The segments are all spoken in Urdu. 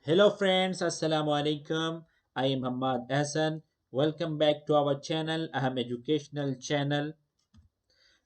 Hello friends, Assalamu alaikum. I am Hamad Hassan. Welcome back to our channel, Aham Educational Channel.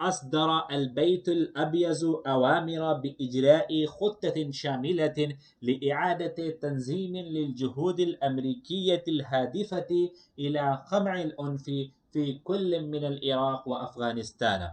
أصدر البيت الأبيض أوامر بإجراء خطة شاملة لإعادة تنظيم للجهود الأمريكية الهادفة إلى قمع العنف في كل من العراق وأفغانستان۔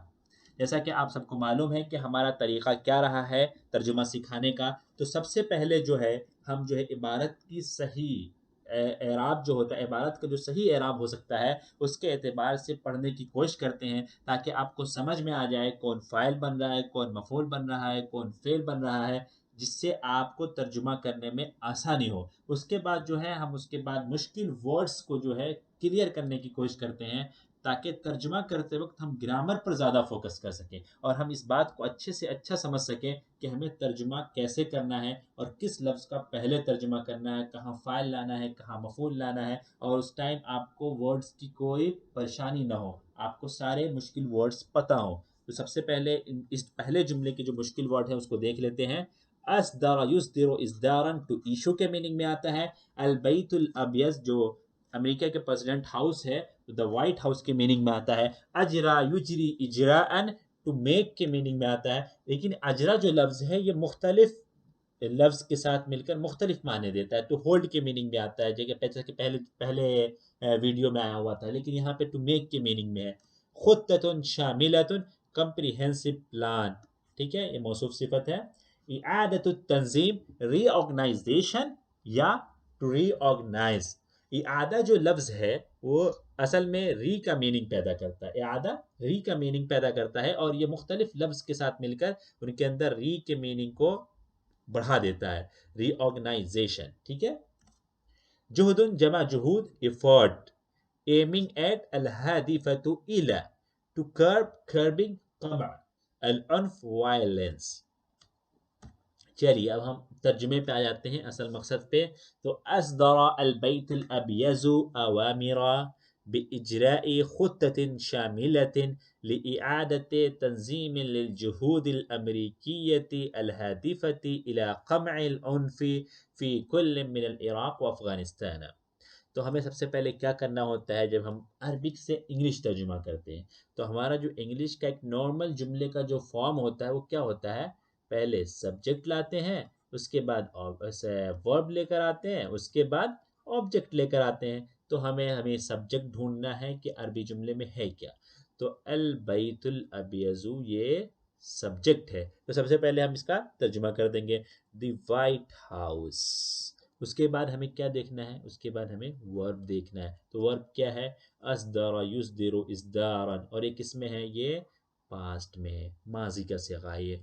جیسا کہ آپ سب کو معلوم ہے کہ ہمارا طریقہ کیا رہا ہے ترجمہ سکھانے کا، تو سب سے پہلے جو ہے ہم جو ہے عبارت کی صحیح اعراب جو ہوتا ہے، عبارت کا جو صحیح اعراب ہو سکتا ہے اس کے اعتبار سے پڑھنے کی کوشش کرتے ہیں تاکہ آپ کو سمجھ میں آ جائے کون فاعل بن رہا ہے، کون مفعول بن رہا ہے، کون فعل بن رہا ہے، جس سے آپ کو ترجمہ کرنے میں آسانی ہو۔ اس کے بعد جو ہے ہم اس کے بعد مشکل ورڈز کو جو ہے کلیئر کرنے کی کوشش کرتے ہیں تاکہ ترجمہ کرتے وقت ہم گرامر پر زیادہ فوکس کر سکیں اور ہم اس بات کو اچھے سے اچھا سمجھ سکیں کہ ہمیں ترجمہ کیسے کرنا ہے اور کس لفظ کا پہلے ترجمہ کرنا ہے، کہاں فاعل لانا ہے، کہاں مفعول لانا ہے، اور اس ٹائم آپ کو ورڈز کی کوئی پریشانی نہ ہو، آپ کو سارے مشکل ورڈز پتہ ہوں۔ تو سب سے پہلے اس پہلے جملے کے جو مشکل ورڈ ہیں اس کو دیکھ لیتے ہیں۔ اصدر یصدر اصدارا ٹو ایشو کے میننگ میں آتا ہے۔ البیت الابیض جو امریکہ کے پریزیڈنٹ ہاؤس ہے، دا وائٹ ہاؤس کے میننگ میں آتا ہے۔ اجرا یجری اجراءن ٹو میک کے میننگ میں آتا ہے، لیکن اجرا جو لفظ ہے یہ مختلف لفظ کے ساتھ مل کر مختلف معنی دیتا ہے۔ ٹو ہولڈ کے میننگ میں آتا ہے جیسے کہ پہلے ویڈیو میں آیا ہوا تھا، لیکن یہاں پہ ٹو میک کے میننگ میں ہے۔ خطۃ شاملۃ کمپریہنسو پلان، ٹھیک ہے، یہ موصوف صفت ہے۔ اعادۃ التنظیم ری آرگنائزیشن یا ٹو ری آرگنائز۔ اعادہ جو لفظ ہے وہ اصل میں ری کا میننگ پیدا کرتا ہے، اعادہ ری کا میننگ پیدا کرتا ہے اور یہ مختلف لفظ کے ساتھ مل کر ان کے اندر ری کے میننگ کو بڑھا دیتا ہے، ری آرگنائزیشن، ٹھیک ہے۔ جہد جمع جہود ایفورٹ، aiming at الهادفة إلى to curb curbing قمع العنف violence۔ چلیے اب ہم ترجمے پہ آ جاتے ہیں اصل مقصد پہ۔ تو اصدر البیت الابیض اوامر باجراء خطة شاملة لإعادة تنظيم للجهود الأمريكية الهادفة إلى قمع العنف في كل من العراق وأفغانستان۔ تو ہمیں سب سے پہلے کیا کرنا ہوتا ہے جب ہم عربک سے انگلش ترجمہ کرتے ہیں؟ تو ہمارا جو انگلش کا ایک نارمل جملے کا جو فارم ہوتا ہے وہ کیا ہوتا ہے؟ پہلے سبجیکٹ لاتے ہیں، اس کے بعد ورب لے کر آتے ہیں، اس کے بعد آبجیکٹ لے کر آتے ہیں۔ تو ہمیں سبجیکٹ ڈھونڈنا ہے کہ عربی جملے میں ہے کیا۔ تو البیت الابیض یہ سبجیکٹ ہے، تو سب سے پہلے ہم اس کا ترجمہ کر دیں گے دی وائٹ ہاؤس۔ اس کے بعد ہمیں کیا دیکھنا ہے؟ اس کے بعد ہمیں ورب دیکھنا ہے۔ تو ورب کیا ہے؟ اصدر یصدر اصدارا، اور یہ کس میں ہے؟ یہ پاسٹ میں ہے، ماضی کا صیغہ ہے یہ۔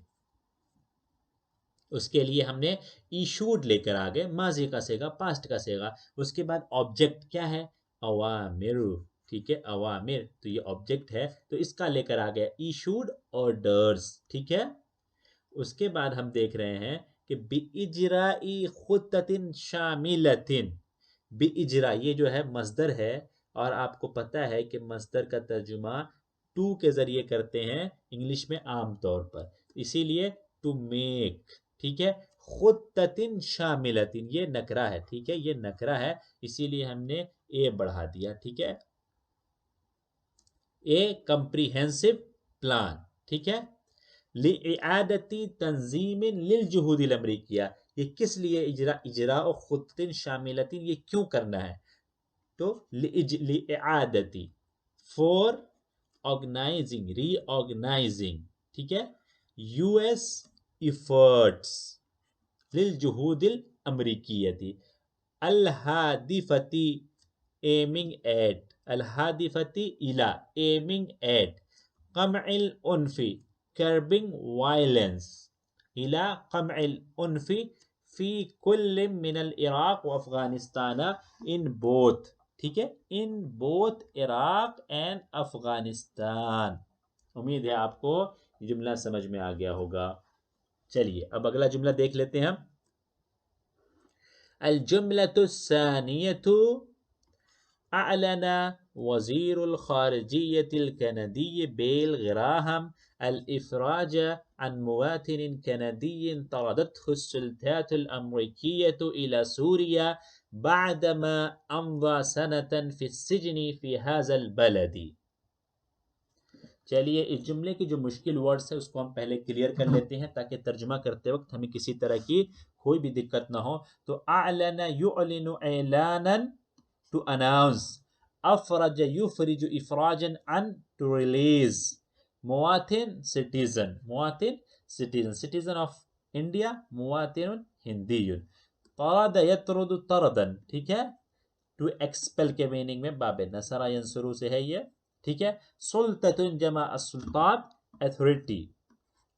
اس کے لیے ہم نے ایشوڈ لے کر آگے، ماضی کا صیغہ، پاسٹ کا صیغہ۔ اس کے بعد آبجیکٹ کیا ہے؟ اوامر، ٹھیک ہے، اوامر، تو یہ آبجیکٹ ہے تو اس کا لے کر آگے ایشوڈ آرڈرز، ٹھیک ہے۔ اس کے بعد ہم دیکھ رہے ہیں کہ بِإِجْرَاءِ خُطَّةٍ شَامِلَةٍ، بِإِجْرَا یہ جو ہے مصدر ہے اور آپ کو پتہ ہے کہ مصدر کا ترجمہ ٹو کے ذریعے کرتے ہیں انگلش میں عام طور پر، اسی لیے ٹو میک، ٹھیک ہے۔ خُطَّةٍ شَامِلَةٍ یہ نکرہ ہے، ٹھیک ہے، یہ نکرہ ہے اسی لیے ہم نے اے بڑھا دیا، ٹھیک ہے، اے کمپریہنسو پلان، ٹھیک ہے۔ لِإِعَادَةِ تَنظِيمٍ لِلْجُهُودِ الْأَمْرِيكِيَّةِ، یہ کس لیے اجراء خطٍ شاملۃ، یہ کیوں کرنا ہے؟ تو لِإِعَادَةِ for organizing, reorganizing, ٹھیک ہے, US efforts للجهود الأمريكية الهادفة aiming at, الهادفة إلى aiming at قمع العنف curbing violence, إلى قمع العنف في كل من العراق وأفغانستان in both, ٹھیک ہے, in both Iraq and Afghanistan. امید ہے آپ کو یہ جملہ سمجھ میں آ گیا ہوگا. چلیے اب اگلا جملہ دیکھ لیتے ہیں ہم. الجملة الثانية أعلن وزير الخارجية الكندي بيل غراهام الإفراج عن مواطن كندي طردته السلطات الأمريكية إلى سوريا بعدما أمضى سنة في السجن في هذا البلد. چلیے اس جملے کی جو مشکل ورڈز ہے اس کو ہم پہلے کلیئر کر لیتے ہیں تاکہ ترجمہ کرتے وقت ہمیں کسی طرح کی کوئی بھی دقت نہ ہو. تو اعلن یعلن اعلانا to announce, افرج یفرج افراجا عن to release, مواطن citizen, مواطن citizen, citizen of India, مواطن Hindi, طرد یطرد طردا, ٹھیک ہے, to expel کے میننگ میں باب نصر ینصرو سے ہے یہ, ٹھیک ہے. سلطۃ جمع السلطات authority,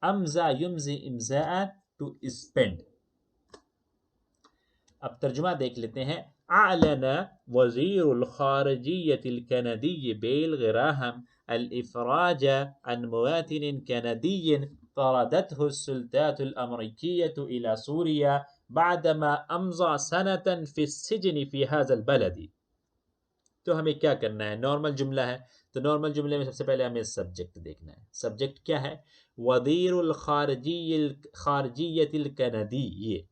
امزا یمزی امزاء to spend. اب ترجمہ دیکھ لیتے ہیں. اعلن وزیر الخارجیة الكندی بیل غراہم الافراج عن مواطن كندي طردته السلطات الأمريكية إلى سوريا بعدما أمضى سنة في السجن في هذا البلد. تو ہمیں کیا کرنا ہے؟ نارمل جملہ ہے تو نارمل جملے میں سب سے پہلے ہمیں سبجیکٹ دیکھنا ہے. سبجیکٹ کیا ہے؟ وزیر الخارجیت الکندی, یہ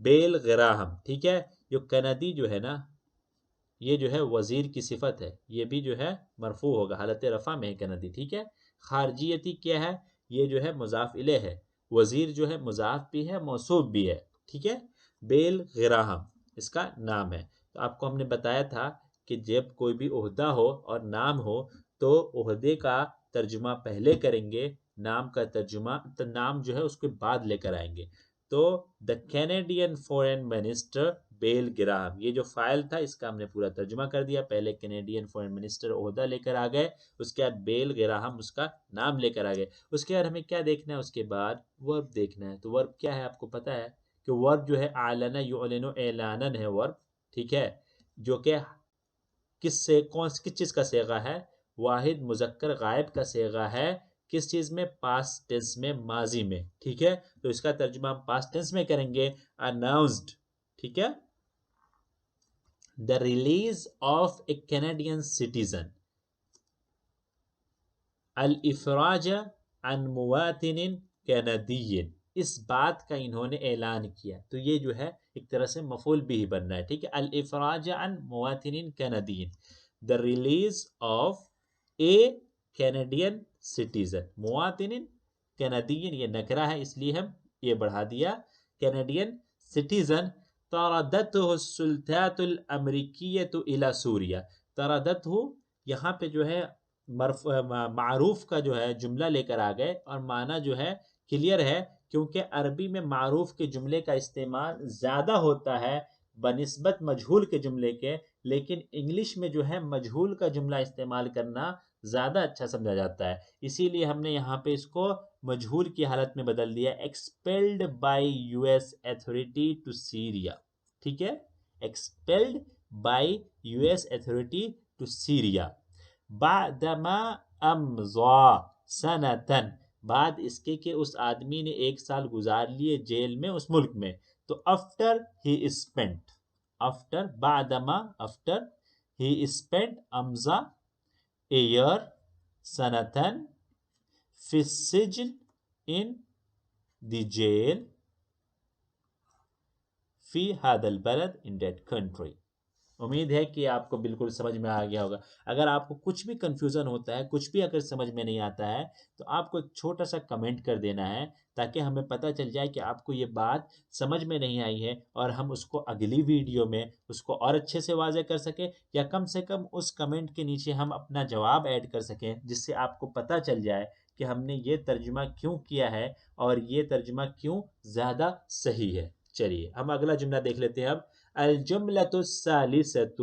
بیل غراہم, ٹھیک ہے. جو کندی جو ہے نا یہ جو ہے وزیر کی صفت ہے, یہ بھی جو ہے مرفوع ہوگا, حالت رفع میں ہے کندی, ٹھیک ہے. خارجیتی کیا ہے؟ یہ جو ہے مضاف الیہ ہے. وزیر جو ہے مضاف بھی ہے موصوف بھی ہے, ٹھیک ہے. بیل غراہم اس کا نام ہے. تو آپ کو ہم نے بتایا تھا کہ جب کوئی بھی عہدہ ہو اور نام ہو تو عہدے کا ترجمہ پہلے کریں گے, نام کا ترجمہ نام جو ہے اس کے بعد لے کر آئیں گے. تو دا کینیڈین فورن منسٹر بیل گراہم, یہ جو فائل تھا اس کا ہم نے پورا ترجمہ کر دیا. پہلے کینیڈین فورن منسٹر عہدہ لے کر آ گئے, اس کے بعد بیل گراہم اس کا نام لے کر آ گئے. اس کے بعد ہمیں کیا دیکھنا ہے؟ اس کے بعد ورب دیکھنا ہے. تو ورب کیا ہے آپ کو پتا ہے کہ ورب جو ہے اعلن یعلن اعلانن ہے ورب, ٹھیک ہے, جو کہ کس چیز کا صیغہ ہے؟ واحد مذکر غائب کا صیغہ ہے. کس چیز میں؟ پاسٹ ٹینس میں, ماضی میں, ٹھیک ہے. تو اس کا ترجمہ ہم پاسٹ ٹینس میں کریں گے, announced, ٹھیک ہے. The release of a Canadian citizen, الافراج عن مواطن کینیڈین, اس بات کا انہوں نے اعلان کیا. تو یہ جو ہے ایک طرح سے مفعول بھی ہی بن رہا ہے, ٹھیک ہے. الافراج عن مواطن Canadian, the release of a Canadian citizen, مواطن کینیڈین یہ نکرہ ہے اس لیے ہم یہ بڑھا دیا, کینیڈین سٹیزن. طردته السلطات الامریکیۃ الى سوریا, طردته یہاں پہ جو ہے معروف کا جو ہے جملہ لے کر آ گئے, اور معنی جو ہے کلیئر ہے کیونکہ عربی میں معروف کے جملے کا استعمال زیادہ ہوتا ہے بنسبت مجہول کے جملے کے, لیکن انگلش میں جو ہے مجہول کا جملہ استعمال کرنا زیادہ اچھا سمجھا جاتا ہے. اسی لیے ہم نے یہاں پہ اس کو مجہول کی حالت میں بدل دیا, expelled by U S authority to Syria, ٹھیک ہے. Expelled by U S authority to Syria بعدما امضا سنتن, بعد اس کے کہ اس آدمی نے 1 سال گزار لیے جیل میں اس ملک میں. تو after he spent, after بعدما after he spent امضا a year سنتن في السجن in the jail في هذا البلد in that country. امید ہے کہ آپ کو بالکل سمجھ میں آ گیا ہوگا. اگر آپ کو کچھ بھی کنفیوژن ہوتا ہے، کچھ بھی اگر سمجھ میں نہیں آتا ہے، تو آپ کو ایک چھوٹا سا کمنٹ کر دینا ہے، تاکہ ہمیں پتہ چل جائے کہ آپ کو یہ بات سمجھ میں نہیں آئی ہے، اور ہم اس کو اگلی ویڈیو میں اس کو اور اچھے سے واضح کر سکیں، یا کم سے کم اس کمنٹ کے نیچے ہم اپنا جواب ایڈ کر سکیں، جس سے آپ کو پتہ چل جائے کہ ہم نے یہ ترجمہ کیوں کیا ہے اور یہ ترجمہ کیوں زیادہ صحیح ہے. چلیے ہم اگلا جملہ دیکھ لیتے ہیں اب. الجملة الثالثة.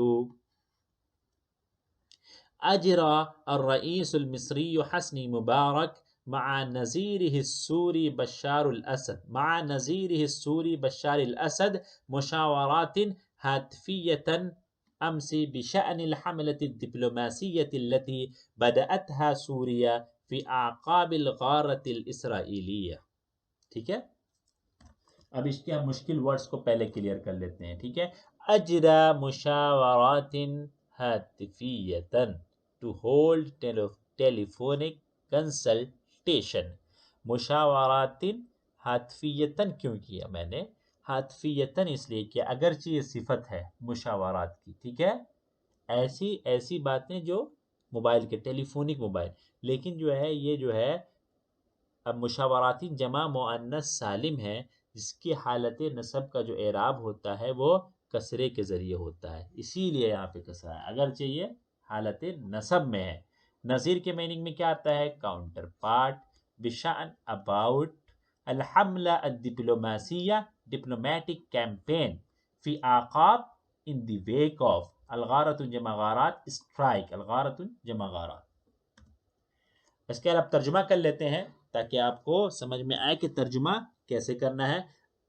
أجرى الرئيس المصري حسني مبارك مع نظيره السوري بشار الأسد مشاورات هاتفية أمس بشأن الحملة الدبلوماسية التي بدأتها سوريا في أعقاب الغارة الإسرائيلية. ٹھیک ہے، اب اس کے ہم مشکل ورڈز کو پہلے کلیئر کر لیتے ہیں. ٹھیک ہے، اجرا مشاورات ہاتفیتن، ٹو ہولڈ ٹیلیفونک کنسلٹیشن. مشاورات ہاتفیتن کیوں کیا میں نے؟ ہاتفیتن اس لیے کیا اگرچہ یہ صفت ہے مشاورات کی. ٹھیک ہے، ایسی باتیں جو موبائل کے ٹیلیفونک موبائل، لیکن جو ہے یہ جو ہے اب مشاوراتی جمع مؤنث سالم ہے، جس کی حالت نصب کا جو اعراب ہوتا ہے وہ کسرے کے ذریعے ہوتا ہے، اسی لیے یہاں پہ کسرہ ہے، اگرچہ یہ حالت نصب میں ہے. نظیر کے میننگ میں کیا آتا ہے؟ Counterpart. بشأن اباؤٹ. الحملہ الڈپلوماسیہ ڈپلومیٹک کیمپین. فی آقاب ان دی ویک آف. الغارت جمع غارات اسٹرائک. الغارت جمع غارات. اس کے اب ترجمہ کر لیتے ہیں تاکہ آپ کو سمجھ میں آئے کہ ترجمہ کیسے کرنا ہے.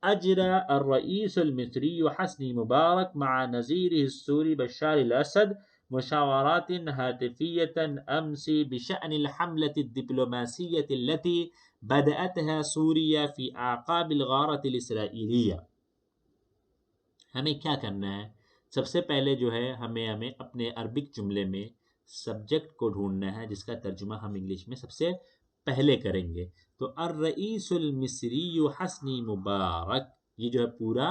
اجرى الرئيس المصري حسني مبارك مع نظيره السوري بشار الأسد مشاورات هاتفية أمس بشأن الحملة الدبلوماسية التي بدأتها سوريا في أعقاب الغارة الإسرائيلية. ہمیں کیا کرنا ہے؟ سب سے پہلے جو ہے ہمیں اپنے عربک جملے میں سبجیکٹ کو ڈھونڈنا ہے، جس کا ترجمہ ہم انگلش میں سب سے پہلے کریں گے. تو الرئیس المصری حسنی مبارک، یہ جو ہے پورا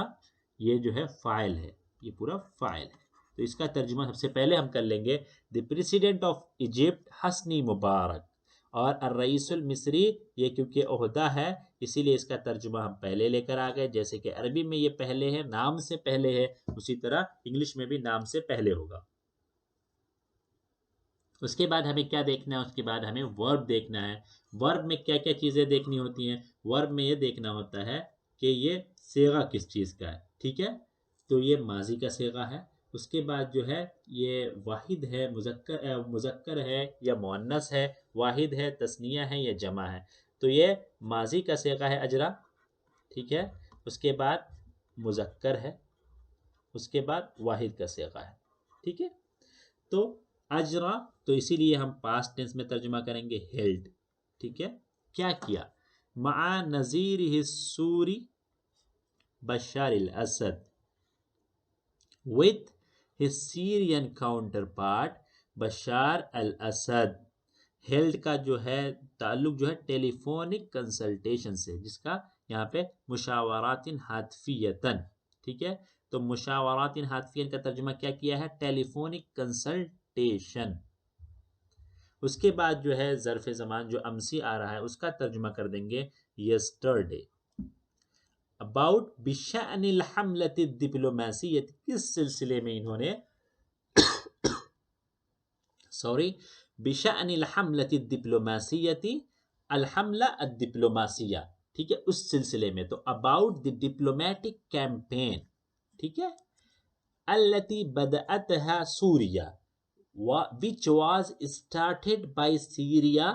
یہ جو ہے فاعل ہے، یہ پورا فاعل ہے. تو اس کا ترجمہ سب سے پہلے ہم کر لیں گے the president of Egypt Hosni Mubarak. اور الرئیس المصری یہ کیونکہ عہدہ ہے اسی لیے اس کا ترجمہ ہم پہلے لے کر آ گئے. جیسے کہ عربی میں یہ پہلے ہے، نام سے پہلے ہے، اسی طرح انگلش میں بھی نام سے پہلے ہوگا. اس کے بعد ہمیں کیا دیکھنا ہے؟ اس کے بعد ہمیں ورب دیکھنا ہے. ورب میں کیا کیا چیزیں دیکھنی ہوتی ہیں؟ ورب میں یہ دیکھنا ہوتا ہے کہ یہ صیغہ کس چیز کا ہے. ٹھیک ہے، تو یہ ماضی کا صیغہ ہے. اس کے بعد جو ہے یہ واحد ہے، مذکر ہے یا مؤنث ہے، واحد ہے، تثنیہ ہے یا جمع ہے. تو یہ ماضی کا صیغہ ہے اجرا. ٹھیک ہے، اس کے بعد مذکر ہے، اس کے بعد واحد کا صیغہ ہے. ٹھیک ہے، تو اجرا تو اسی لیے ہم پاسٹ ٹینس میں ترجمہ کریں گے ہیلڈ. ٹھیک ہے، کیا کیا؟ مع نظیر السوری بشار الاسد with his Syrian counterpart بشار الاسد. ہیلڈ کا جو ہے تعلق جو ہے ٹیلی فونک کنسلٹیشن سے، جس کا یہاں پہ مشاورات ہاتفیتن. ٹھیک ہے، تو مشاورات ہاتفیتن کا ترجمہ کیا کیا ہے؟ ٹیلی فونک کنسلٹیشن. اس کے بعد جو ہے ظرف زمان جو امسی آ رہا ہے اس کا ترجمہ کر دیں گے یسٹرڈے. اباؤٹ بشأن الحملۃ الڈپلوماسیہ، کس سلسلے میں انہوں نے بشأن الحملۃ الڈپلوماسیہ، الحملہ الڈپلوماسیہ. ٹھیک ہے، اس سلسلے میں. تو اباؤٹ دی ڈپلومیٹک کیمپین. ٹھیک ہے، التي بدأتها سوریا which was started by Syria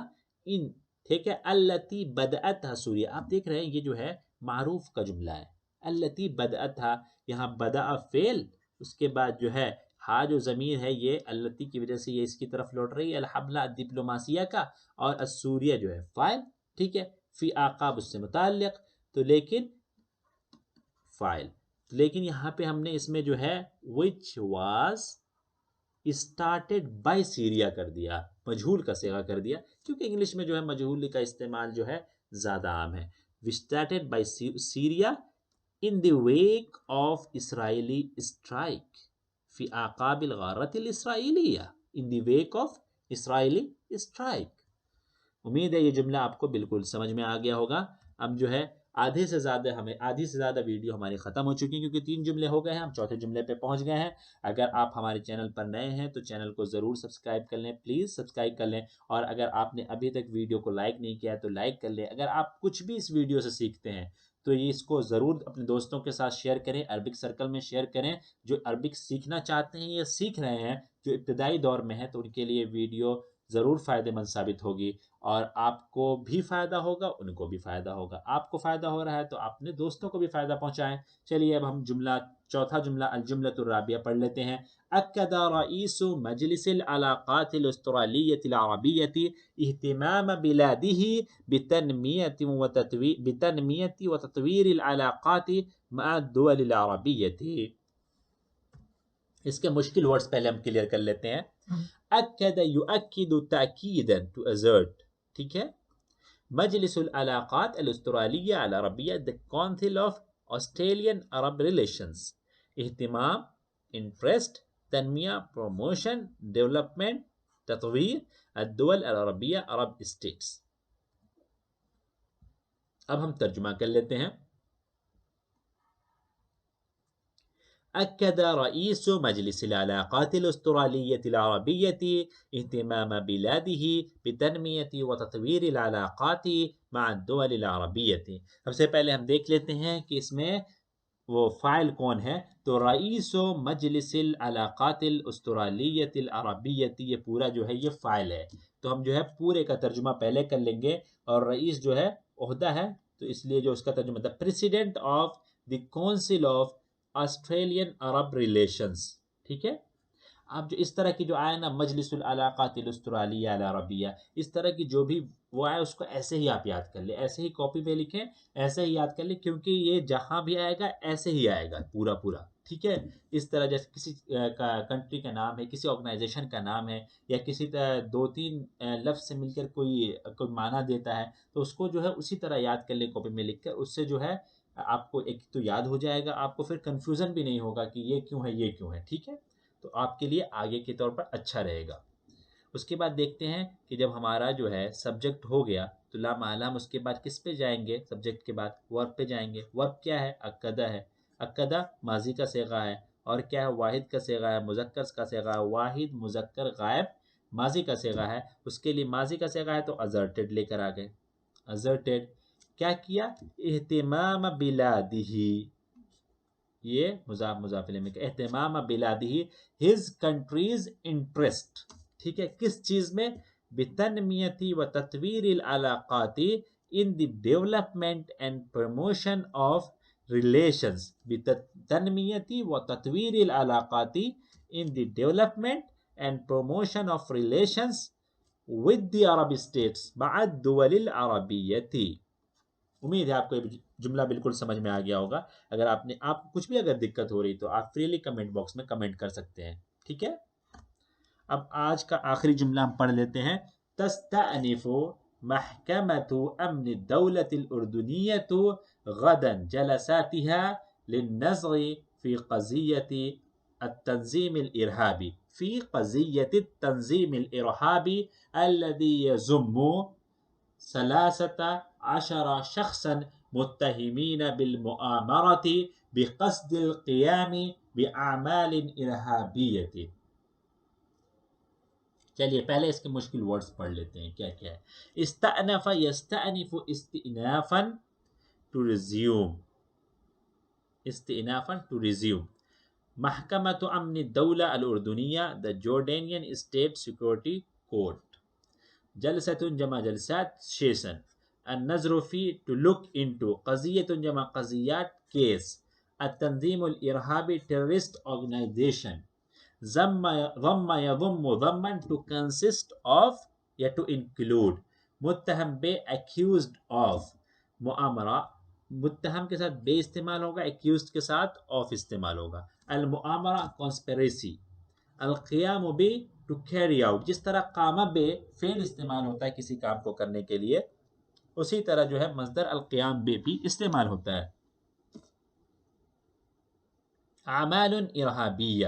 in. ٹھیک ہے، التي بدأتها سوریا. آپ دیکھ رہے ہیں یہ جو ہے معروف کا جملہ ہے. التي بدأتها، یہاں بدأ فعل، اس کے بعد جو ہے ہا جو ضمیر ہے یہ التي کی وجہ سے یہ اس کی طرف لوٹ رہی ہے الحملہ الڈپلوماسیہ کا، اور السوریہ جو ہے فاعل. ٹھیک ہے، فی آقاب اس سے متعلق. تو لیکن فاعل، لیکن یہاں پہ ہم نے اس میں جو ہے which was started by Syria کر دیا، مجہول کا صیغہ کر دیا، کیونکہ انگلش میں جو ہے مجہول کا استعمال جو ہے زیادہ عام ہے. started by Syria in the wake of Israeli strike في أعقاب الغارة الإسرائيلية in the wake of Israeli strike. امید ہے یہ جملہ آپ کو بالکل سمجھ میں آ گیا ہوگا. اب جو ہے آدھی سے زیادہ ویڈیو ہماری ختم ہو چکی ہے کیونکہ 3 جملے ہو گئے ہیں. ہم چوتھے جملے پہ پہنچ گئے ہیں. اگر آپ ہمارے چینل پر نئے ہیں تو چینل کو ضرور سبسکرائب کر لیں, پلیز سبسکرائب کر لیں. اور اگر آپ نے ابھی تک ویڈیو کو لائک نہیں کیا تو لائک کر لیں. اگر آپ کچھ بھی اس ویڈیو سے سیکھتے ہیں تو یہ اس کو ضرور اپنے دوستوں کے ساتھ شیئر کریں, عربک سرکل میں شیئر کریں. جو عربک سیکھنا چاہتے ہیں یا سیکھ رہے ہیں, جو ابتدائی دور میں ہیں, تو ان کے لیے ویڈیو ضرور فائدہ مند ثابت ہوگی. اور آپ کو بھی فائدہ ہوگا, ان کو بھی فائدہ ہوگا. آپ کو فائدہ ہو رہا ہے تو اپنے دوستوں کو بھی فائدہ پہنچائیں. چلیے اب ہم چوتھا جملہ الجملۃ الرابعہ پڑھ لیتے ہیں. أكد رئيس مجلس العلاقات الأسترالية العربية اهتمام بلاده بتنمية وتطوير العلاقات مع الدول العربية. اس کے مشکل ورڈز پہلے ہم کلیئر کر لیتے ہیں. اکد یؤکد تاکیدا to assert, ٹھیک ہے. مجلس العلاقات الاسترالیہ العربیہ the Council of Australian Arab Relations. اہتمام, interest, تنمیہ, promotion, development, تطویر, الدول العربیہ عرب اسٹیٹس. اب ہم ترجمہ کر لیتے ہیں. أكد رئيس مجلس العلاقات الأسترالية العربية اهتمام بلاده بتنمية وتطوير العلاقات مع الدول العربية. سب سے پہلے ہم دیکھ لیتے ہیں کہ اس میں وہ فاعل کون ہے. تو رئیس مجلس العلاقات الاسترالیة العربیة, یہ پورا جو ہے یہ فاعل ہے. تو ہم جو ہے پورے کا ترجمہ پہلے کر لیں گے, اور رئیس جو ہے عہدہ ہے, تو اس لیے جو اس کا ترجمہ the President of the Council of Australian Arab relations, ٹھیک ہے. اب جو اس طرح کی جو آئے نا مجلس العلاقات الاسترالیہ العربیہ, اس طرح کی جو بھی وہ آئے اس کو ایسے ہی آپ یاد کر لیں, ایسے ہی کاپی پہ لکھیں, ایسے ہی یاد کر لیں, کیونکہ یہ جہاں بھی آئے گا ایسے ہی آئے گا پورا, ٹھیک ہے. اس طرح جیسے کسی کنٹری کا نام ہے, کسی آرگنائزیشن کا نام ہے, یا کسی 2-3 لفظ سے مل کر کوئی معنی دیتا ہے, تو اس کو جو ہے اسی طرح یاد کر لیں کاپی میں لکھ کر. اس سے جو ہے آپ کو ایک تو یاد ہو جائے گا, آپ کو پھر کنفیوژن بھی نہیں ہوگا کہ یہ کیوں ہے, ٹھیک ہے. تو آپ کے لیے آگے کے طور پر اچھا رہے گا. اس کے بعد دیکھتے ہیں کہ جب ہمارا جو ہے سبجیکٹ ہو گیا تو لام علام اس کے بعد کس پہ جائیں گے, سبجیکٹ کے بعد ورب پہ جائیں گے. ورب کیا ہے, اکدہ ہے. اکدہ ماضی کا صیغہ ہے, اور کیا ہے, واحد کا صیغہ ہے, مذکر کا صیغہ ہے. واحد مذکر غائب ماضی کا صیغہ ہے. اس کے لیے ماضی کا صیغہ ہے تو ازرٹیڈ لے کر آ گئے. ازرٹیڈ کیا کیا, اہتمام بلادہ, یہ مضاف الیہ میں اہتمام بلادہ, ہز کنٹریز انٹرسٹ, ٹھیک ہے. کس چیز میں, بتنمیت و تطویر العلاقات in the development and promotion of relations, بتنمیت و تطویر العلاقات in the development and promotion of relations with the Arab states مع الدول العربیتی. امید ہے آپ کو یہ جملہ بالکل سمجھ میں آ گیا ہوگا. اگر آپ کچھ بھی اگر دقت ہو رہی تو آپ فریلی کمنٹ باکس میں کمنٹ کر سکتے ہیں, ٹھیک ہے. اب آج کا آخری جملہ ہم پڑھ لیتے ہیں. تستأنف محکمة امن الدولة الأردنية غدا جلساتها للنظر في قضية التنظيم الإرهابي الذي يضم 13 شخصا متهمين بالمؤامرة بقصد القيام بأعمال إرهابية. چلیے پہلے اس کے مشکل ورڈز پڑھ لیتے ہیں کیا کیا ہے. استأنف یستأنف استئنافا to resume, استئنافا to resume. محکمة امن الدولة الأردنية the Jordanian State Security Court. جلسة جمع جلسات session. النظر في to look into. قضية جمع قضيات case. التنظيم الإرهابي terrorist organization. ضم يضم ضمن to consist of یا to include. متہم بے accused of. مؤامرہ متہم کے ساتھ بے استعمال ہوگا, accused کے ساتھ of استعمال ہوگا. المؤامرہ conspiracy. القیام بے to carry out. جس طرح قام بے فعل استعمال ہوتا ہے کسی کام کو کرنے کے لیے, اسی طرح جو ہے مصدر القیام بے بھی استعمال ہوتا ہے. اعمال ارہابیہ.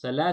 13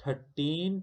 13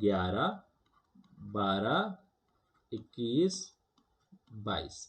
11, 12, 21, 22,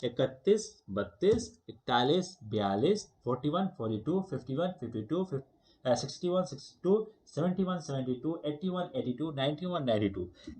31, 32, 41, 42, 41, 42, 51, 52, 61, 62, 71, 72, 81, 82, 91, 92।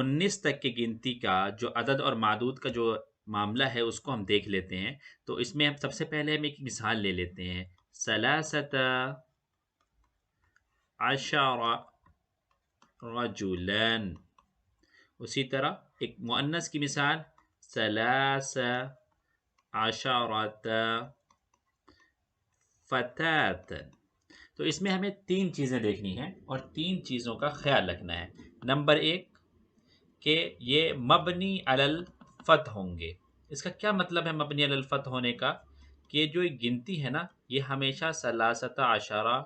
19 تک کی گنتی کا جو عدد اور معدود کا جو معاملہ ہے اس کو ہم دیکھ لیتے ہیں. تو اس میں ہم سب سے پہلے ہم ایک مثال لے لیتے ہیں. ثلاثة عشر رجلاً. اسی طرح ایک مؤنث کی مثال ثلاث عشرة فتاة. تو اس میں ہمیں 3 چیزیں دیکھنی ہیں اور 3 چیزوں کا خیال رکھنا ہے. نمبر 1 کہ یہ مبنی علی الفتح ہوں گے. اس کا کیا مطلب ہے مبنی علی الفتح ہونے کا؟ کہ جو ایک گنتی ہے نا یہ ہمیشہ ثلاثة عشرہ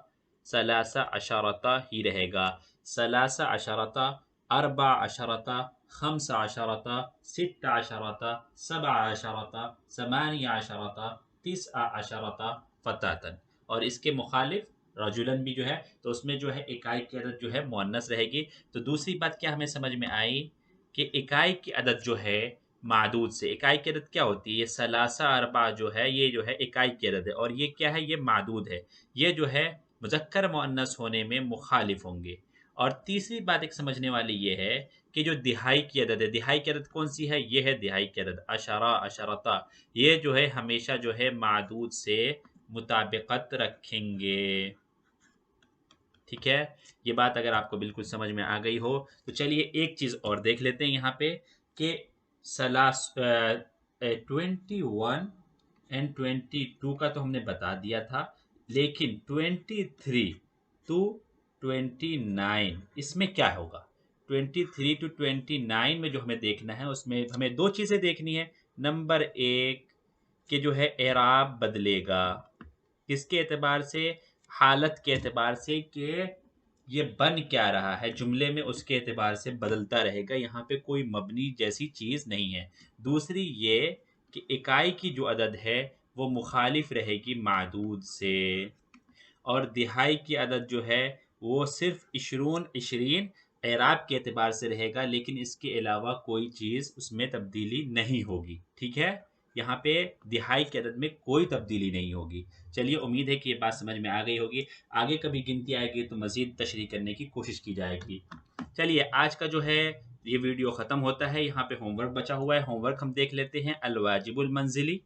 ثلاثة عشرة ہی رہے گا. ثلاثة عشرة اربع عشرة خمس عشرة ست عشرة سبع عشرة ثمانية عشرة تسع عشرة فتاة. اور اس کے مخالف رجلن بھی جو ہے تو اس میں جو ہے اکائی کی عدد جو ہے مؤنث رہے گی. تو دوسری بات کیا ہمیں سمجھ میں آئی کہ اکائی کی عدد جو ہے معدود سے، اکائی کی عدد کیا ہوتی ہے؟ یہ ثلاثہ اربع جو ہے یہ جو ہے اکائی کی عدد ہے، اور یہ کیا ہے؟ یہ معدود ہے. یہ جو ہے مذکر مؤنث ہونے میں مخالف ہوں گے. اور تیسری بات ایک سمجھنے والی یہ ہے کہ جو دہائی کی عدد ہے، دہائی کی عدد کون سی ہے؟ یہ ہے دہائی کی عدد عشرہ عشرتا. یہ جو ہے ہمیشہ جو ہے معدود سے مطابقت رکھیں گے. ٹھیک ہے، یہ بات اگر آپ کو بالکل سمجھ میں آ گئی ہو تو چلیے ایک چیز اور دیکھ لیتے ہیں یہاں پہ کہ 21 اینڈ 22 کا تو ہم نے بتا دیا تھا، لیکن 23 to 29 اس میں کیا ہوگا؟ 23 to 29 میں جو ہمیں دیکھنا ہے اس میں ہمیں 2 چیزیں دیکھنی ہے. نمبر 1 کہ جو ہے اعراب بدلے گا. کس کے اعتبار سے؟ حالت کے اعتبار سے کہ یہ بن کیا رہا ہے جملے میں، اس کے اعتبار سے بدلتا رہے گا. یہاں پہ کوئی مبنی جیسی چیز نہیں ہے. دوسری یہ کہ اکائی کی جو عدد ہے وہ مخالف رہے گی معدود سے، اور دہائی کی عدد جو ہے وہ صرف 20 اعراب کے اعتبار سے رہے گا، لیکن اس کے علاوہ کوئی چیز اس میں تبدیلی نہیں ہوگی. ٹھیک ہے، یہاں پہ دہائی کی عدد میں کوئی تبدیلی نہیں ہوگی. چلیے امید ہے کہ یہ بات سمجھ میں آ گئی ہوگی. آگے کبھی گنتی آئے گی تو مزید تشریح کرنے کی کوشش کی جائے گی. چلیے آج کا جو ہے یہ ویڈیو ختم ہوتا ہے. یہاں پہ ہوم ورک بچا ہوا ہے، ہوم ورک ہم دیکھ لیتے ہیں. الواجب المنزلی،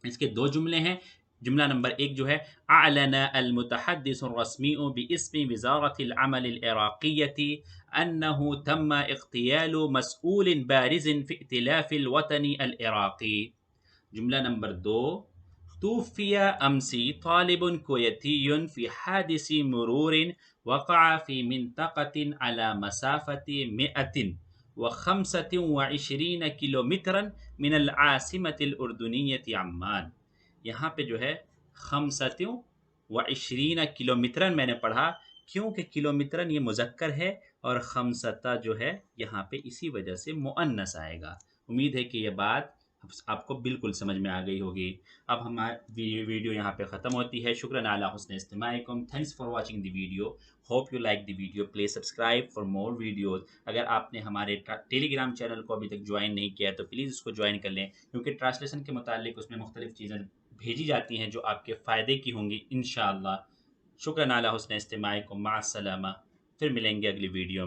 اس کے 2 جملے ہیں. جملہ نمبر 1 جو ہے اعلن المتحدث الرسمي باسم وزارة العمل العراقية انه تم اغتيال مسؤول بارز في ائتلاف الوطني العراقي. جملہ نمبر 2 توفي امس طالب كويتي في حادث مرور وقع في منطقة على مسافة 125 کلومیٹر من العاصمة الأردنية عمان. یہاں پہ جو ہے 25 کلومیٹر میں نے پڑھا کیونکہ کلومیٹر یہ مذکر ہے اور خمسطہ جو ہے یہاں پہ اسی وجہ سے مؤنث آئے گا. امید ہے کہ یہ بات آپ کو بالکل سمجھ میں آ گئی ہوگی. اب ہماری ویڈیو یہاں پہ ختم ہوتی ہے. شکراً علی حسن استماعکم. Thanks for watching the video. Hope you like the video. Please subscribe for more videos. اگر آپ نے ہمارے ٹیلی گرام چینل کو ابھی تک جوائن نہیں کیا تو پلیز اس کو جوائن کر لیں، کیونکہ ٹرانسلیشن کے متعلق اس میں مختلف چیزیں بھیجی جاتی ہیں جو آپ کے فائدے کی ہوں گی انشاءاللہ. شکراً علی حسن استماعکم. مع السلامہ. پھر ملیں گے اگلی ویڈیو میں.